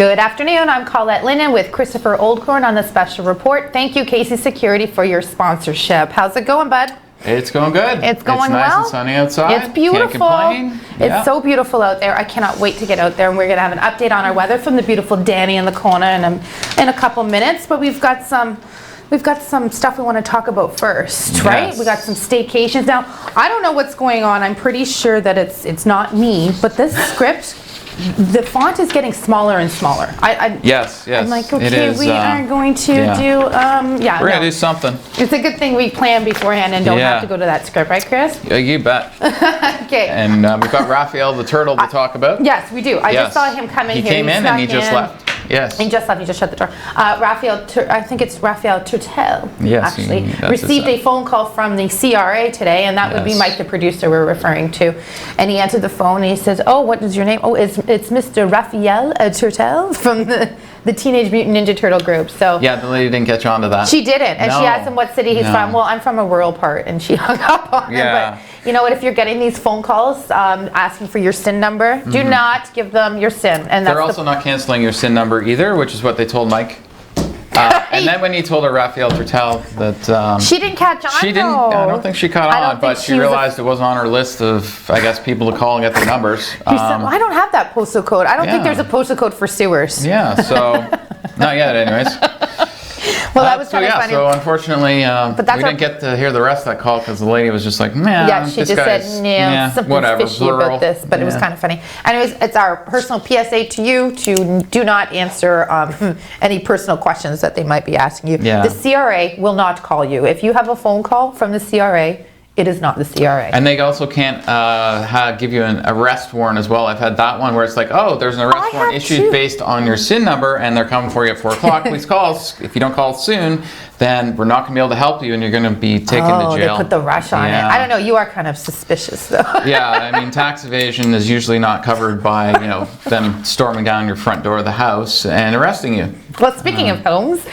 Good afternoon. I'm Colette Linden with Christopher Oldcorn on the special report. Thank you, Casey Security, for your sponsorship. How's it going, bud? It's going good. It's going nice well. And sunny outside. It's beautiful. Can't complain. It's so beautiful out there. I cannot wait to get out there, and we're going to have an update on our weather from the beautiful Danny in the corner in a couple minutes. But we've got some stuff we want to talk about first, right? Yes. We got some staycations. Now, I don't know what's going on. I'm pretty sure that it's not me, but this script, the font is getting smaller and smaller. Yes. I'm like, okay, we are going to do, We're going to do something. It's a good thing we plan beforehand and don't have to go to that script, right, Chris? Yeah, you bet. Okay. And we've got Raphael the turtle to talk about. Yes, we do. I just saw him come in here. He came in and he just left. Yes. He just left. He just shut the door. Raphael, I think it's Raphael Turtel, yes, actually, received a phone call from the CRA today, and that would be Mike, the producer we're referring to. And he answered the phone, and he says, oh, what is your name? Oh, it's Mr. Raphael Turtel from the Teenage Mutant Ninja Turtle group. So yeah, the lady didn't catch on to that. She didn't, and she asked him what city he's from. Well, I'm from a rural part, and she hung up on him. But you know what? If you're getting these phone calls asking for your SIN number, do not give them your SIN. And they're also not canceling your SIN number either, which is what they told Mike. And then when he told her, Raphael Turtel, that she didn't catch on. She didn't. I don't think she caught on, but she realized it wasn't on her list of, I guess, people to call and get their numbers. Said, well, I don't have that postal code. I don't think there's a postal code for sewers. Yeah. So not yet, anyways. Well, that was kind of funny. So unfortunately, we didn't get to hear the rest of that call because the lady was just like, man, yeah, she just said, something fishy about this, but it was kind of funny. Anyways, it's our personal PSA to you to do not answer any personal questions that they might be asking you. Yeah. The CRA will not call you. If you have a phone call from the CRA, it is not the CRA. And they also can't give you an arrest warrant as well. I've had that one where it's like, oh, there's an arrest warrant issued based on your SIN number, and they're coming for you at 4 o'clock. Please call us. If you don't call soon, then we're not going to be able to help you, and you're going to be taken to jail. They put the rush on it. I don't know. You are kind of suspicious, though. Yeah, I mean, tax evasion is usually not covered by, them storming down your front door of the house and arresting you. Well, speaking of homes,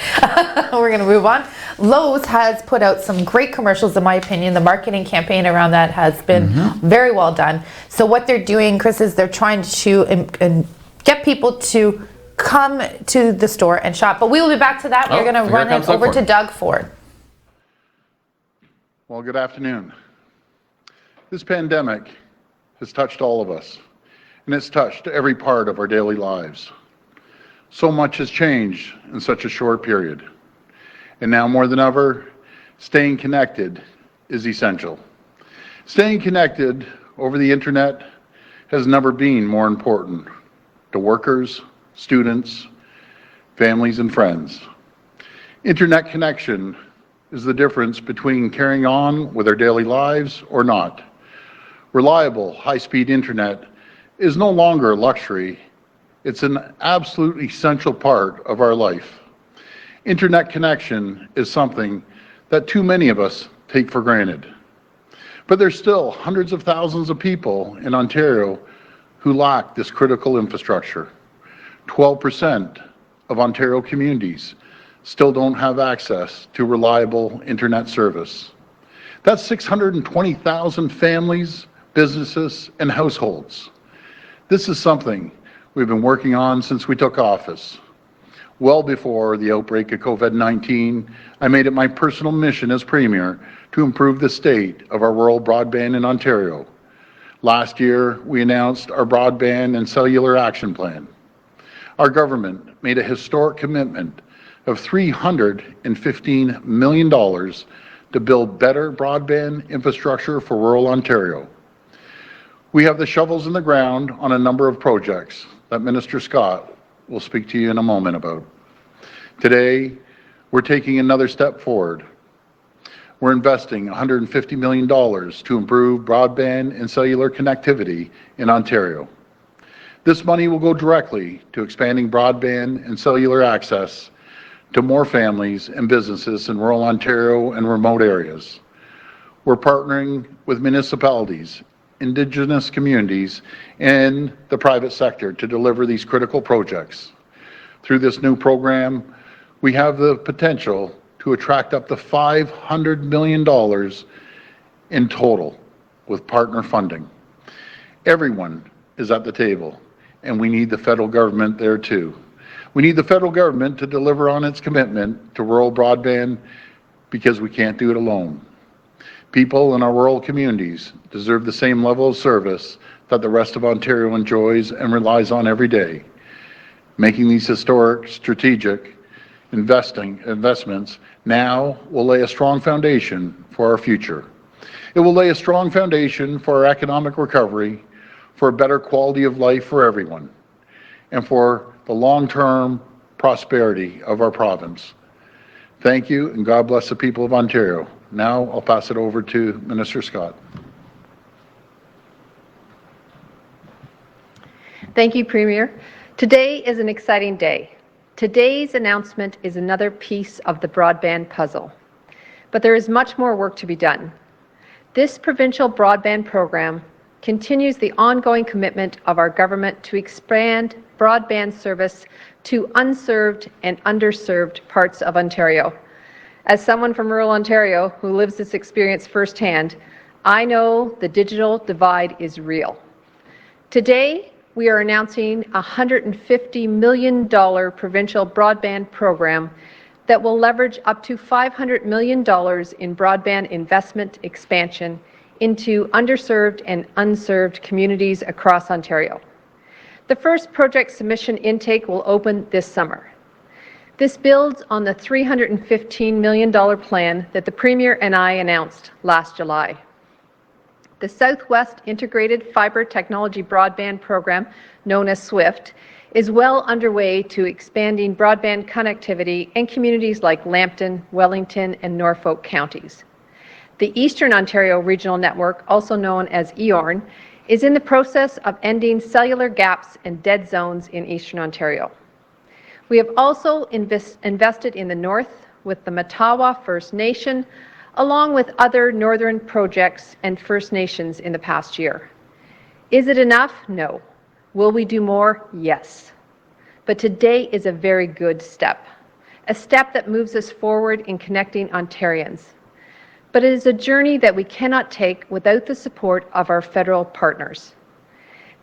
we're going to move on. Lowe's has put out some great commercials, in my opinion. The marketing campaign around that has been very well done. So what they're doing, Chris, is they're trying to get people to come to the store and shop. But we will be back to that. We're going to run it over to Doug Ford. Well, good afternoon. This pandemic has touched all of us, and it's touched every part of our daily lives. So much has changed in such a short period. And now more than ever, staying connected is essential. Staying connected over the internet has never been more important to workers, students, families, and friends. Internet connection is the difference between carrying on with our daily lives or not. Reliable, high-speed internet is no longer a luxury. It's an absolute essential part of our life. Internet connection is something that too many of us take for granted. But there's still hundreds of thousands of people in Ontario who lack this critical infrastructure. 12% of Ontario communities still don't have access to reliable internet service. That's 620,000 families, businesses, and households. This is something we've been working on since we took office. Well before the outbreak of COVID-19, I made it my personal mission as Premier to improve the state of our rural broadband in Ontario. Last year, we announced our Broadband and Cellular Action Plan. Our government made a historic commitment of $315 million to build better broadband infrastructure for rural Ontario. We have the shovels in the ground on a number of projects that Minister Scott will speak to you in a moment about. Today, we're taking another step forward. We're investing $150 million to improve broadband and cellular connectivity in Ontario. This money will go directly to expanding broadband and cellular access to more families and businesses in rural Ontario and remote areas. We're partnering with municipalities, Indigenous communities, and the private sector to deliver these critical projects. Through this new program, we have the potential to attract up to $500 million in total with partner funding. Everyone is at the table, and we need the federal government there too. We need the federal government to deliver on its commitment to rural broadband because we can't do it alone. People in our rural communities deserve the same level of service that the rest of Ontario enjoys and relies on every day. Making these historic, strategic investments now will lay a strong foundation for our future. It will lay a strong foundation for our economic recovery, for a better quality of life for everyone, and for the long-term prosperity of our province. Thank you, and God bless the people of Ontario. Now I'll pass it over to Minister Scott. Thank you, Premier. Today is an exciting day. Today's announcement is another piece of the broadband puzzle. But there is much more work to be done. This provincial broadband program continues the ongoing commitment of our government to expand broadband service to unserved and underserved parts of Ontario. As someone from rural Ontario who lives this experience firsthand, I know the digital divide is real. Today, we are announcing a $150 million provincial broadband program that will leverage up to $500 million in broadband investment expansion into underserved and unserved communities across Ontario. The first project submission intake will open this summer. This builds on the $315 million plan that the Premier and I announced last July. The Southwest Integrated Fibre Technology Broadband Program, known as SWIFT, is well underway to expanding broadband connectivity in communities like Lambton, Wellington, and Norfolk counties. The Eastern Ontario Regional Network, also known as EORN, is in the process of ending cellular gaps and dead zones in Eastern Ontario. We have also invested in the north with the Matawa First Nation, along with other northern projects and First Nations in the past year. Is it enough? No. Will we do more? Yes. But today is a very good step, a step that moves us forward in connecting Ontarians. But it is a journey that we cannot take without the support of our federal partners.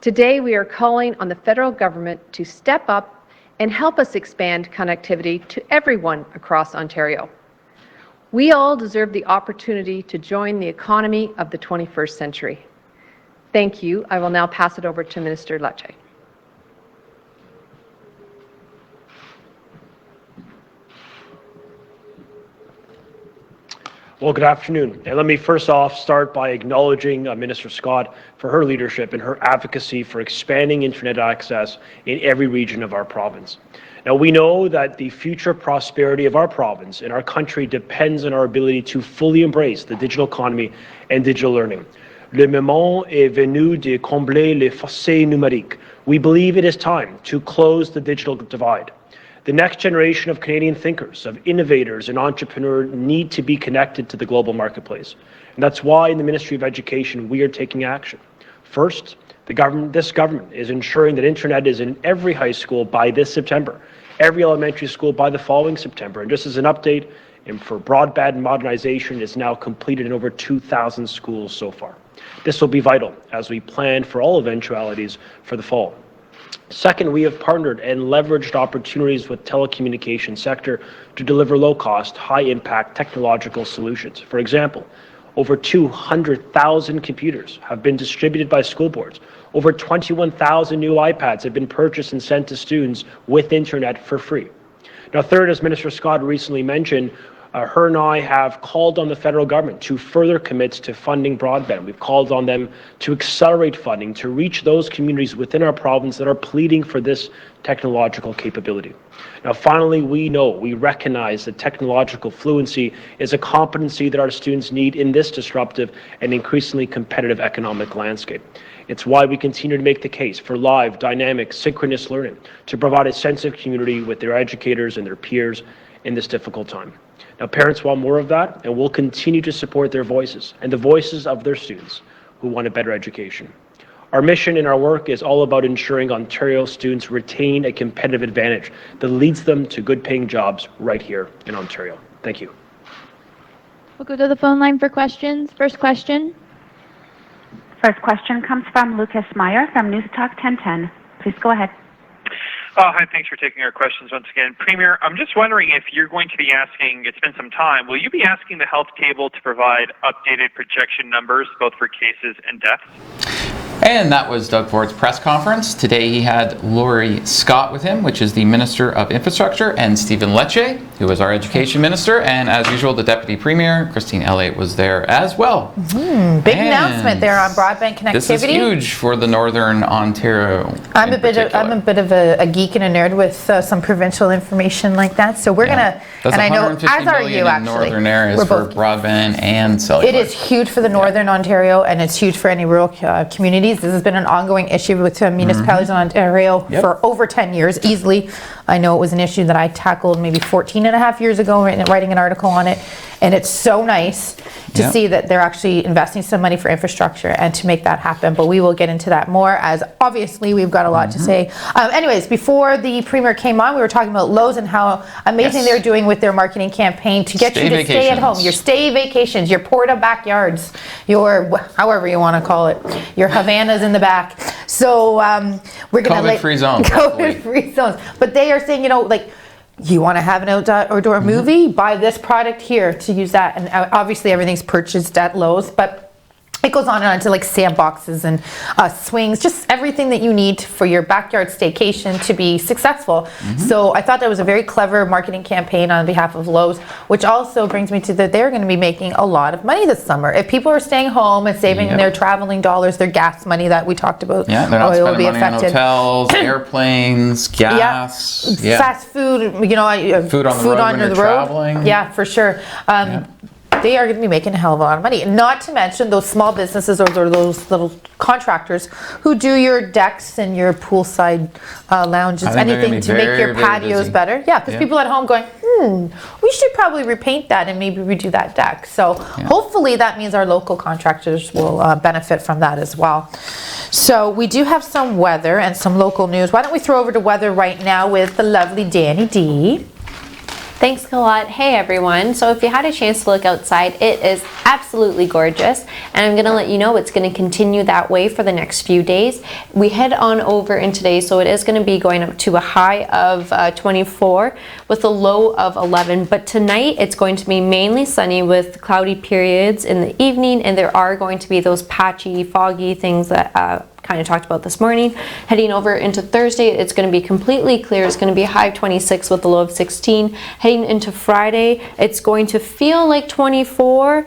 Today, we are calling on the federal government to step up and help us expand connectivity to everyone across Ontario. We all deserve the opportunity to join the economy of the 21st century. Thank you. I will now pass it over to Minister Lecce. Well, good afternoon. And let me first off start by acknowledging Minister Scott for her leadership and her advocacy for expanding internet access in every region of our province. Now, we know that the future prosperity of our province and our country depends on our ability to fully embrace the digital economy and digital learning. Le moment est venu de combler les fossés numériques. We believe it is time to close the digital divide. The next generation of Canadian thinkers, of innovators and entrepreneurs need to be connected to the global marketplace. And that's why in the Ministry of Education, we are taking action. First, this government is ensuring that internet is in every high school by this September, every elementary school by the following September. And just as an update, and for broadband modernization is now completed in over 2,000 schools so far. This will be vital as we plan for all eventualities for the fall. Second, we have partnered and leveraged opportunities with telecommunications sector to deliver low-cost, high-impact technological solutions. For example, over 200,000 computers have been distributed by school boards. Over 21,000 new iPads have been purchased and sent to students with internet for free. Now, third, as Minister Scott recently mentioned, her and I have called on the federal government to further commit to funding broadband. We've called on them to accelerate funding to reach those communities within our province that are pleading for this technological capability. Now, finally, we recognize that technological fluency is a competency that our students need in this disruptive and increasingly competitive economic landscape. It's why we continue to make the case for live, dynamic, synchronous learning to provide a sense of community with their educators and their peers in this difficult time. Now, parents want more of that, and we'll continue to support their voices and the voices of their students who want a better education. Our mission in our work is all about ensuring Ontario students retain a competitive advantage that leads them to good-paying jobs right here in Ontario. Thank you. We'll go to the phone line for questions. First question. First question comes from Lucas Meyer from News Talk 1010. Please go ahead. Hi, thanks for taking our questions once again. Premier, I'm just wondering if you're going to be asking, it's been some time, will you be asking the health table to provide updated projection numbers both for cases and deaths? And that was Doug Ford's press conference. Today he had Laurie Scott with him, which is the Minister of Infrastructure, and Stephen Lecce, who is our Education Minister. And as usual, the Deputy Premier, Christine Elliott, was there as well. Big announcement there on broadband connectivity. This is huge for the Northern Ontario. I'm a bit of a geek and a nerd with some provincial information like that. So we're gonna, That's and I know, $150 as are million you in actually. northern areas We're for both. broadband and cellular. It is huge for the Northern Ontario, and it's huge for any rural communities. This has been an ongoing issue with municipalities in Ontario for over 10 years, easily. I know it was an issue that I tackled maybe 14 and a half years ago, writing an article on it. And it's so nice to see that they're actually investing some money for infrastructure and to make that happen. But we will get into that more, as obviously we've got a lot to say. Anyways, before the Premier came on, we were talking about Lowe's and how amazing they're doing with their marketing campaign to get you to stay at home. Your stay vacations, your Porta backyards, your however you want to call it, your Havanas in the back. So we're going to COVID-free zones. COVID-free zones. But they are saying, you know, like, you want to have an outdoor movie? Buy this product here to use that. And obviously everything's purchased at Lowe's, but it goes on and on to like sandboxes and swings, just everything that you need for your backyard staycation to be successful. So I thought that was a very clever marketing campaign on behalf of Lowe's, which also brings me to that they're going to be making a lot of money this summer. If people are staying home and saving their traveling dollars, their gas money that we talked about, Yeah, they're not will spending be money affected. on hotels, airplanes, gas. Fast food, you know, Food on the road when you're traveling. Yeah, for sure. They are going to be making a hell of a lot of money. Not to mention those small businesses or those little contractors who do your decks and your poolside lounges, I think they're anything gonna be to make very, your very patios busy. better. Yeah, because people at home going, we should probably repaint that and maybe redo that deck. So hopefully that means our local contractors will benefit from that as well. So we do have some weather and some local news. Why don't we throw over to weather right now with the lovely Danny D. Thanks, Colette. Hey, everyone. So if you had a chance to look outside, it is absolutely gorgeous. And I'm going to let you know it's going to continue that way for the next few days. We head on over in today, so it is going to be going up to a high of 24 with a low of 11. But tonight, it's going to be mainly sunny with cloudy periods in the evening, and there are going to be those patchy, foggy things that kind of talked about this morning. Heading over into Thursday, it's going to be completely clear. It's going to be a high of 26 with a low of 16. Heading into Friday, it's going to feel like 24,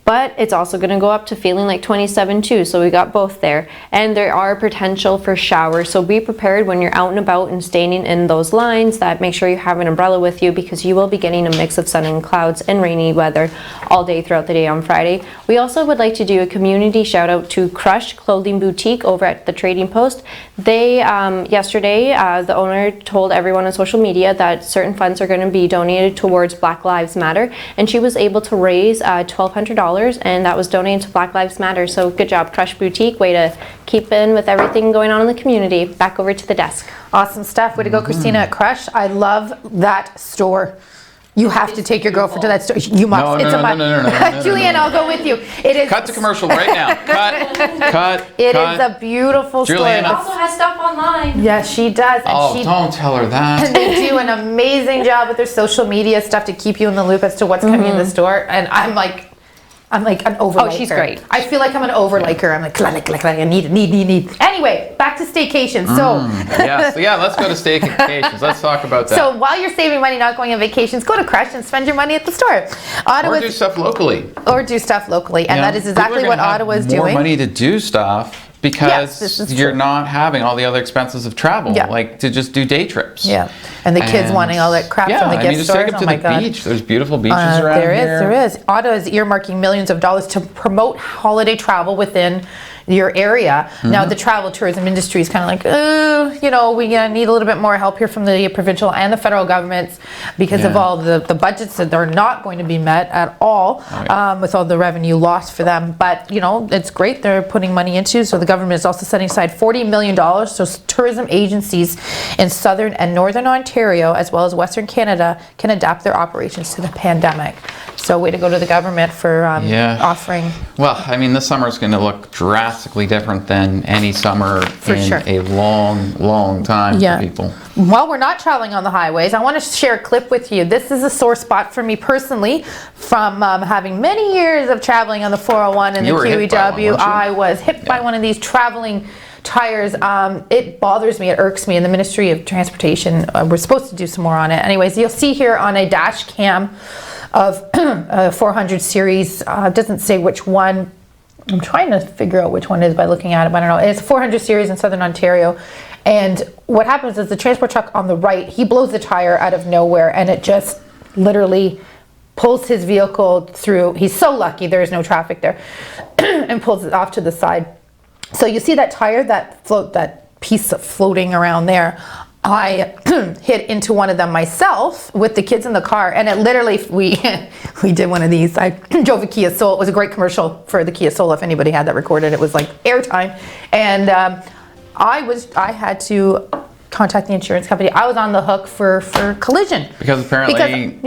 but it's also going to go up to feeling like 27 too. So we got both there. And there are potential for showers. So be prepared when you're out and about and standing in those lines that make sure you have an umbrella with you, because you will be getting a mix of sun and clouds and rainy weather all day throughout the day on Friday. We also would like to do a community shout out to Crush Clothing Boutique over at the Trading Post. They, yesterday, the owner told everyone on social media that certain funds are going to be donated towards Black Lives Matter. And she was able to raise $1,200, and that was donated to Black Lives Matter. So good job, Crush Boutique. Way to keep in with everything going on in the community. Back over to the desk. Awesome stuff. Way to go, Christina at Crush. I love that store. You have to take your girlfriend to that store. You must. No, It's no, a no, must. no, no, no, no, Julianne, no. I'll go with you. It is. Cut to commercial right now. Cut. It is a beautiful Julianne. store. Also has stuff online. Yes, she does. And Oh, she don't tell her that. they do an amazing job with their social media stuff to keep you in the loop as to what's coming in the store. And I'm like an over. Oh, she's great. I feel like I'm an over liker. I'm like, I need. Anyway, back to staycation. So. Yeah, let's go to staycations. Let's talk about that. So while you're saving money not going on vacations, go to Crush and spend your money at the store. or do stuff locally. Or do stuff locally. And You know, that is exactly people are what gonna have Ottawa's more doing. money to do stuff because this is you're true. not having all the other expenses of travel, Yeah. like to just do day trips. Yeah. And the kids And- wanting all that crap yeah, from the I gift mean, just stores. take them Oh to my the God. beach. There's beautiful beaches around here. There is. Ottawa is earmarking millions of dollars to promote holiday travel within your area. Now, the travel tourism industry is kind of like, we need a little bit more help here from the provincial and the federal governments because of Yeah. all the budgets that are not going to be met at all Right. with all the revenue lost for them. But, it's great they're putting money into. So the government is also setting aside $40 million so tourism agencies in southern and northern Ontario, as well as Western Canada, can adapt their operations to the pandemic. So way to go to the government for offering. Well, I mean, this summer is going to look drastically different than any summer in sure. a long, long time for people. while we're not traveling on the highways, I want to share a clip with you. This is a sore spot for me personally from having many years of traveling on the 401 and You the were hit by one, QEW. weren't you? I was hit by one of these traveling tires. It bothers me, it irks me. In the Ministry of Transportation, we're supposed to do some more on it. Anyways, you'll see here on a dash cam of a 400 series, doesn't say which one. I'm trying to figure out which one it is by looking at it, but I don't know. It's a 400 series in Southern Ontario. And what happens is the transport truck on the right, he blows the tire out of nowhere and it just literally pulls his vehicle through. He's so lucky there is no traffic there and pulls it off to the side. So you see that tire, that piece of floating around there. I hit into one of them myself with the kids in the car, and it literally, we did one of these. I drove a Kia Soul. It was a great commercial for the Kia Soul. If anybody had that recorded, it was like airtime. And I had to contact the insurance company. I was on the hook for collision. Because apparently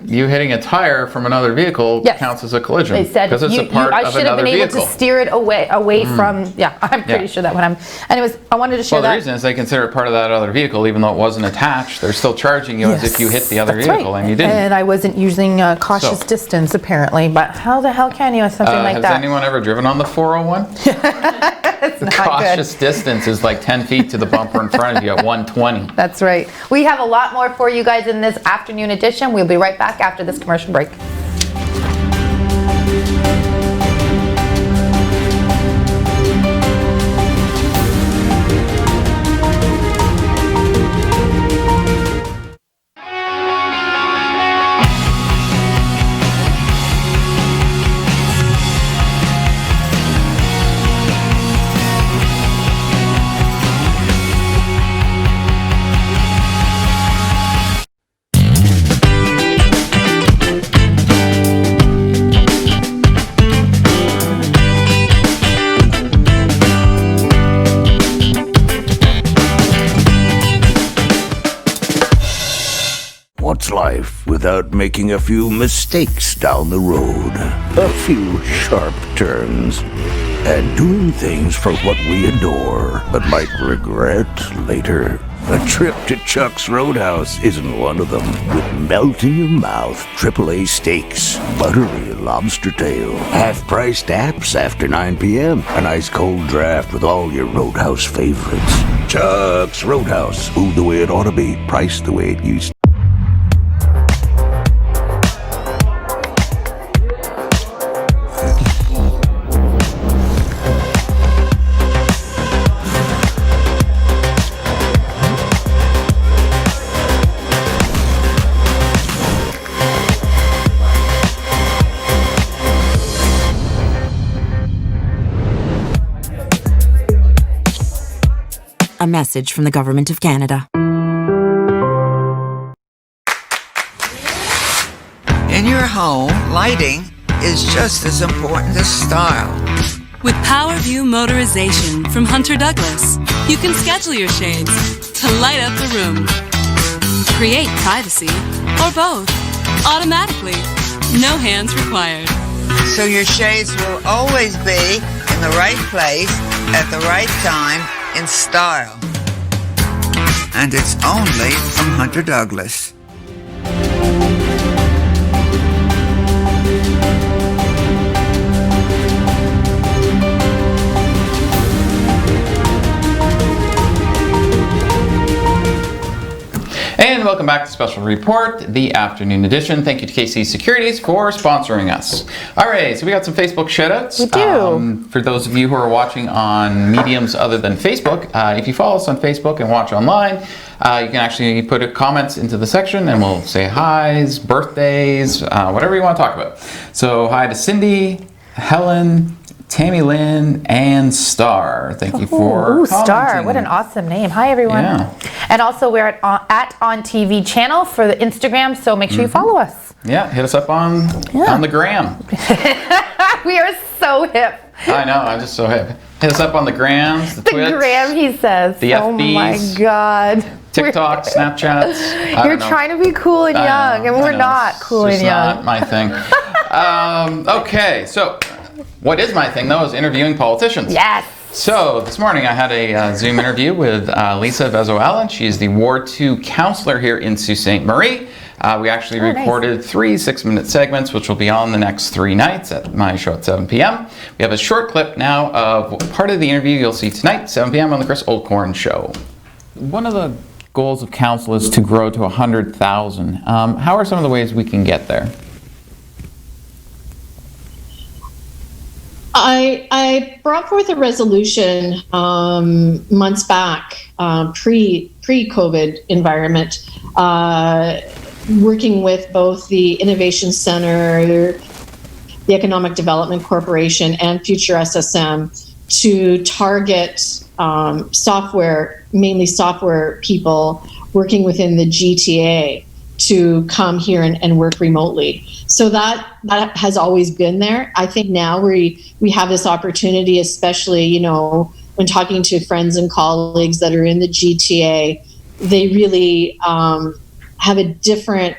you hitting a tire from another vehicle counts as a collision. They said because it's a part I of should have another been able vehicle. to steer it away from, I'm pretty sure that when I'm, anyways, I wanted to share Well, the that. reason is they consider it part of that other vehicle, even though it wasn't attached. They're still charging you as if you hit the other That's vehicle, right. and you didn't. And I wasn't using cautious distance, apparently. But how the hell can you with something like has that? anyone ever driven on the 401? It's not Cautious good. distance is like 10 feet to the bumper in front of you at 120. That's right. We have a lot more for you guys in this afternoon edition. We'll be right back after this commercial break. What's life without making a few mistakes down the road? A few sharp turns. And doing things for what we adore, but might regret later. A trip to Chuck's Roadhouse isn't one of them. With melt-in-your-mouth AAA steaks, buttery lobster tail, half-priced apps after 9 p.m., an ice-cold draft with all your Roadhouse favorites. Chuck's Roadhouse. Food the way it ought to be, priced the way it used to. A message from the Government of Canada. In your home, lighting is just as important as style. With PowerView Motorization from Hunter Douglas, you can schedule your shades to light up the room. Create privacy, or both, automatically. No hands required. So your shades will always be in the right place at the right time in style. And it's only from Hunter Douglas. And welcome back to Special Report, the afternoon edition. Thank you to KC Securities for sponsoring us. All right, so we got some Facebook shoutouts. We do. For those of you who are watching on mediums other than Facebook, if you follow us on Facebook and watch online, you can actually put comments into the section and we'll say hi's, birthdays, whatever you want to talk about. So hi to Cindy, Helen, Tammy Lynn, and Star. Thank you for Ooh, Star. commenting. What an awesome name. Hi, everyone. Yeah. And also, we're at On TV channel for the Instagram, so make sure you follow us. Yeah, hit us up on the gram. We are so hip. I know, I'm just so hip. Hit us up on the grams, the Twitch, gram, he says. the Oh my FBs, God. TikTok, Snapchats. You're trying to be cool and young, and we're not cool and young. It's not my thing. Okay, so what is my thing, though, is interviewing politicians. Yes. So this morning I had a Zoom interview with Lisa Vezo-Allen. She's the Ward 2 councillor here in Sault Ste. Marie. We actually recorded 3 6-minute segments, which will be on the next 3 nights at my show at 7 p.m. We have a short clip now of part of the interview you'll see tonight, 7 p.m. on the Chris Oldcorn Show. One of the goals of council is to grow to 100,000. How are some of the ways we can get there? I brought forth a resolution months back, pre-COVID environment, working with both the Innovation Center, the Economic Development Corporation, and Future SSM to target mainly software people working within the GTA to come here and work remotely. So that has always been there. I think now we have this opportunity, especially, when talking to friends and colleagues that are in the GTA, they really have a different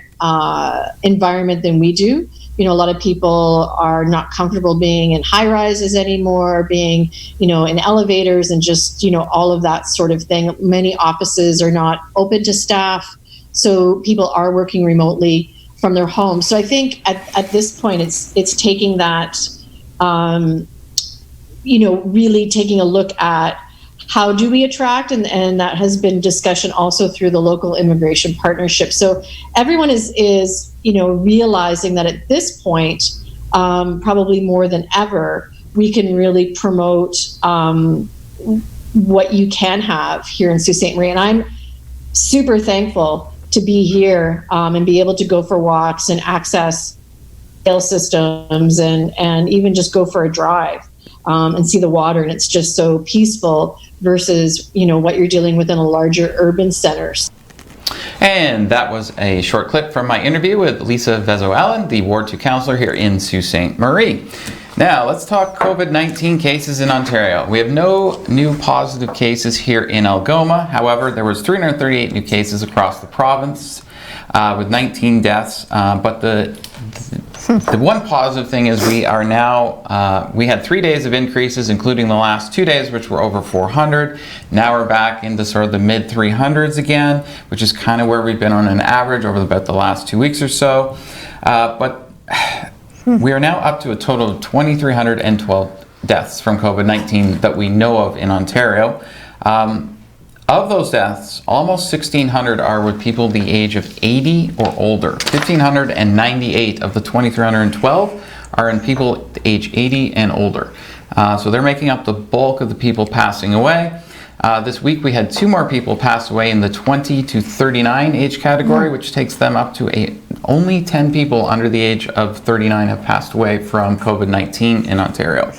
environment than we do. A lot of people are not comfortable being in high rises anymore, being, in elevators and just, all of that sort of thing. Many offices are not open to staff. So people are working remotely from their homes. So I think at this point, it's taking that, really taking a look at how do we attract, and that has been discussion also through the local immigration partnership. So everyone is realizing that at this point, probably more than ever, we can really promote what you can have here in Sault Ste. Marie. And I'm super thankful to be here and be able to go for walks and access rail systems and even just go for a drive and see the water. And it's just so peaceful versus, what you're dealing with in a larger urban centers. And that was a short clip from my interview with Lisa Vezo-Allen, the Ward 2 councillor here in Sault Ste. Marie. Now, let's talk COVID-19 cases in Ontario. We have no new positive cases here in Algoma. However, there was 338 new cases across the province with 19 deaths. But the one positive thing is we are now, we had 3 days of increases, including the last 2 days, which were over 400. Now we're back into sort of the mid 300s again, which is kind of where we've been on an average over about the last 2 weeks or so. We are now up to a total of 2,312 deaths from COVID-19 that we know of in Ontario. Of those deaths, almost 1,600 are with people the age of 80 or older. 1,598 of the 2,312 are in people age 80 and older. So they're making up the bulk of the people passing away. This week we had 2 more people pass away in the 20 to 39 age category, which takes them up to only 10 people under the age of 39 have passed away from COVID-19 in Ontario.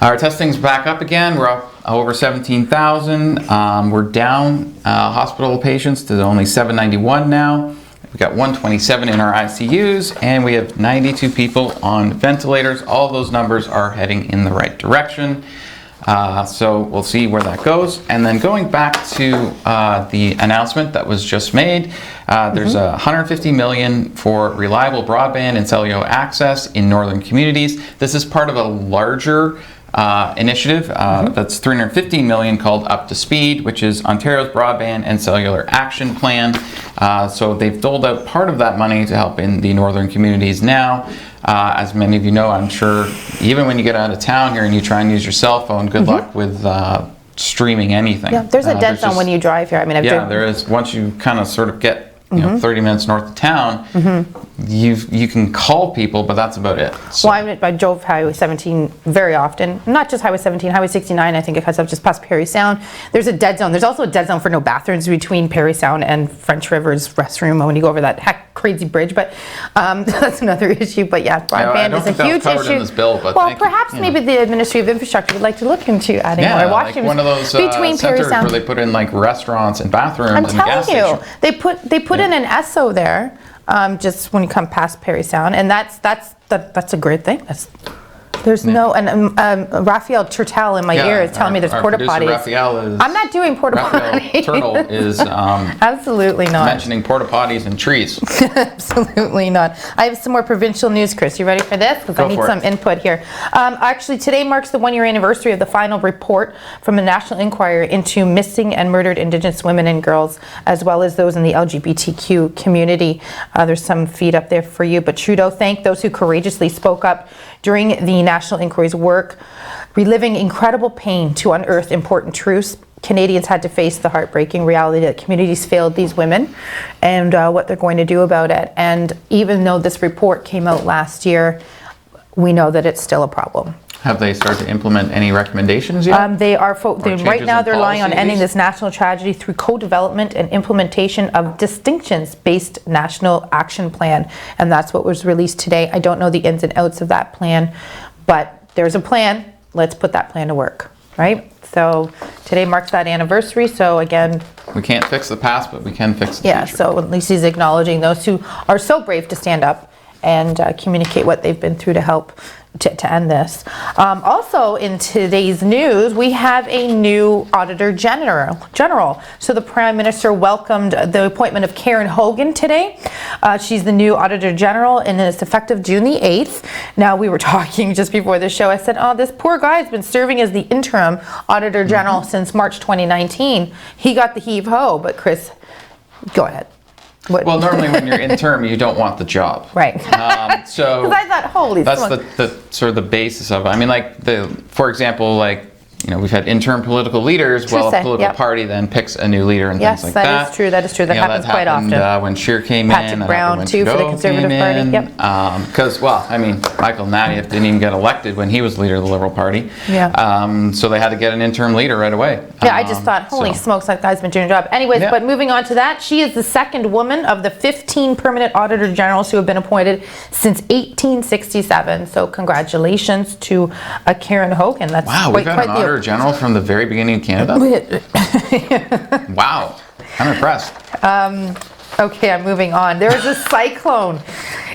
Our testing's back up again. We're up over 17,000. We're down hospital patients to only 791 now. We've got 127 in our ICUs, and we have 92 people on ventilators. All those numbers are heading in the right direction. So we'll see where that goes. And then going back to the announcement that was just made, there's $150 million for reliable broadband and cellular access in northern communities. This is part of a larger initiative that's $315 million called Up to Speed, which is Ontario's broadband and cellular action plan. So they've doled out part of that money to help in the northern communities now. As many of you know, I'm sure, even when you get out of town here and you try and use your cell phone, good luck with streaming anything. Yeah, there's a dead zone when you drive here. I mean, there is. Once you kind of sort of get 30 minutes north of town, you can call people, but that's about it. So. Well, I drove Highway 17 very often. Not just Highway 17, Highway 69, I think it cuts up just past Parry Sound. There's a dead zone. There's also a dead zone for no bathrooms between Parry Sound and French River's restroom when you go over that crazy bridge, but that's another issue. But yeah, broadband is a huge issue. In this bill, but well, perhaps maybe the Ministry of Infrastructure would like to look into adding more washrooms, like one of those between Parry centers Sound. where they put in like restaurants and bathrooms I'm and gas telling you, stations. they put in an Esso there, just when you come past Parry Sound, and that's a great thing. That's There's no, and Raphael Turtel in my ear is telling me there's porta potties. Raphael is. I'm not doing porta Raphael potties. Turtle is Absolutely not. mentioning porta potties and trees. Absolutely not. I have some more provincial news, Chris. You ready for this? Because I need some input here. Actually, today marks the one-year anniversary of the final report from the National Inquiry into missing and murdered Indigenous women and girls, as well as those in the LGBTQ community. There's some feed up there for you. But Trudeau thanked those who courageously spoke up during the National Inquiry's work, reliving incredible pain to unearth important truths. Canadians had to face the heartbreaking reality that communities failed these women and what they're going to do about it. And even though this report came out last year, we know that it's still a problem. Have they started to implement any recommendations yet? They are right now they're relying on ending policies? this national tragedy through co-development and implementation of distinctions-based national action plan, and that's what was released today. I don't know the ins and outs of that plan, but there's a plan. Let's put that plan to work, right? So today marks that anniversary. So again, we can't fix the past, but we can fix the yeah. future. So at least he's acknowledging those who are so brave to stand up and communicate what they've been through to help to end this. Also in today's news, we have a new Auditor General. So the Prime Minister welcomed the appointment of Karen Hogan today. She's the new Auditor General, and it's effective June the 8th. Now, we were talking just before the show. I said, oh, this poor guy's been serving as the interim Auditor General since March 2019. He got the heave-ho, but Chris, go ahead. What? Well, normally when you're interim, you don't want the job. Right. So because I thought, holy that's smokes. the sort of the basis of it. I mean, like for example, like, you know, we've had interim political leaders. Well, a political party then picks a new leader and things like that. Yes, that is true. That is true. That happens quite often. When Scheer came Patrick in. Brown, too, for the Conservative Party. Yep. Because, well, I mean, Michael Nadev didn't even get elected when he was leader of the Liberal Party. Yeah. So they had to get an interim leader right away. Yeah, I just thought, holy smokes, that guy's been doing a job. Anyways, but moving on to that, she is the second woman of the 15 permanent Auditor Generals who have been appointed since 1867. So congratulations to Karen Hogan. That's wow, we've had an Auditor General from the very beginning of Canada? Wow, I'm impressed. Okay, I'm moving on. There is a cyclone,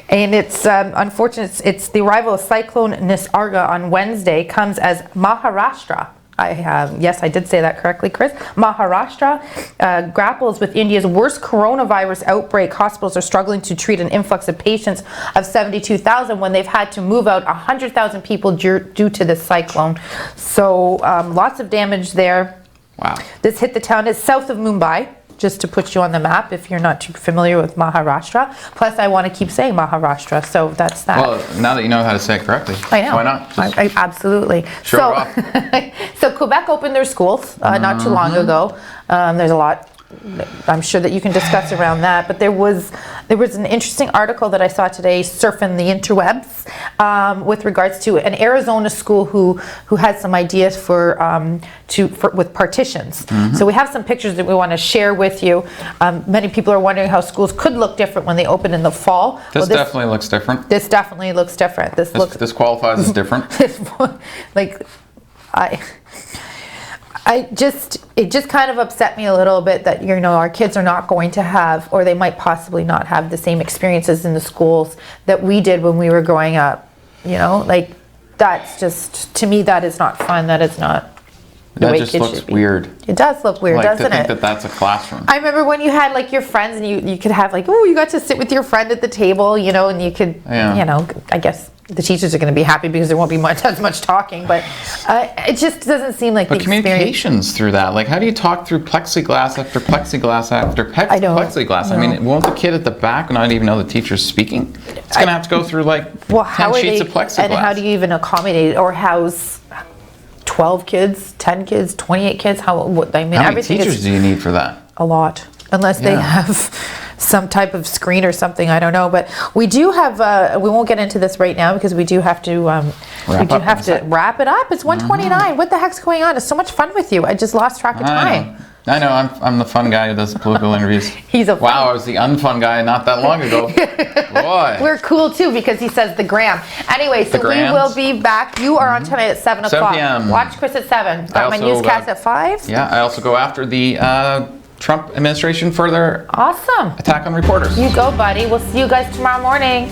and it's unfortunate. It's the arrival of Cyclone Nisarga on Wednesday comes as Maharashtra. Yes, I did say that correctly, Chris. Maharashtra grapples with India's worst coronavirus outbreak. Hospitals are struggling to treat an influx of patients of 72,000 when they've had to move out 100,000 people due to this cyclone. So lots of damage there. Wow. This hit the town. It's south of Mumbai, just to put you on the map if you're not too familiar with Maharashtra. Plus, I want to keep saying Maharashtra, so that's that. Well, now that you know how to say it correctly, I know. Why not? I absolutely. Show it off. So Quebec opened their schools not too long ago. There's a lot I'm sure that you can discuss around that, but there was an interesting article that I saw today surfing the interwebs with regards to an Arizona school who had some ideas for with partitions. So we have some pictures that we want to share with you. Many people are wondering how schools could look different when they open in the fall. This definitely looks different. This definitely looks different. This qualifies as different. It just kind of upset me a little bit that, you know, our kids are not going to have, or they might possibly not have the same experiences in the schools that we did when we were growing up. You know, like, that's just, to me, that is not fun. That is not the way kids should be. That just looks weird. It does look weird, doesn't it? Like, to think that that's a classroom. I remember when you had, like, your friends and you could have, like, oh, you got to sit with your friend at the table, you know, and you could, you know, I guess the teachers are going to be happy because there won't be as much talking, but it just doesn't seem like the experience. But communications through that, like, how do you talk through plexiglass after plexiglass after plexiglass? I mean, won't the kid at the back not even know the teacher's speaking? It's going to have to go through, like, 10 sheets of plexiglass. And how do you even accommodate it or house 12 kids, 10 kids, 28 kids? How many teachers do you need for that? A lot, unless they have some type of screen or something, I don't know. But we do have, we won't get into this right now because we do have to wrap it up. It's 1:29. What the heck's going on? It's so much fun with you. I just lost track of time. I know, I'm the fun guy who does political interviews. Wow, I was the unfun guy not that long ago. Boy. We're cool too because he says the gram. Anyway, so we will be back. You are on tonight at 7 o'clock. 7 p.m. Watch Chris at 7. Got my newscast at 5. Yeah, I also go after the Trump administration for their awesome attack on reporters. You go, buddy. We'll see you guys tomorrow morning.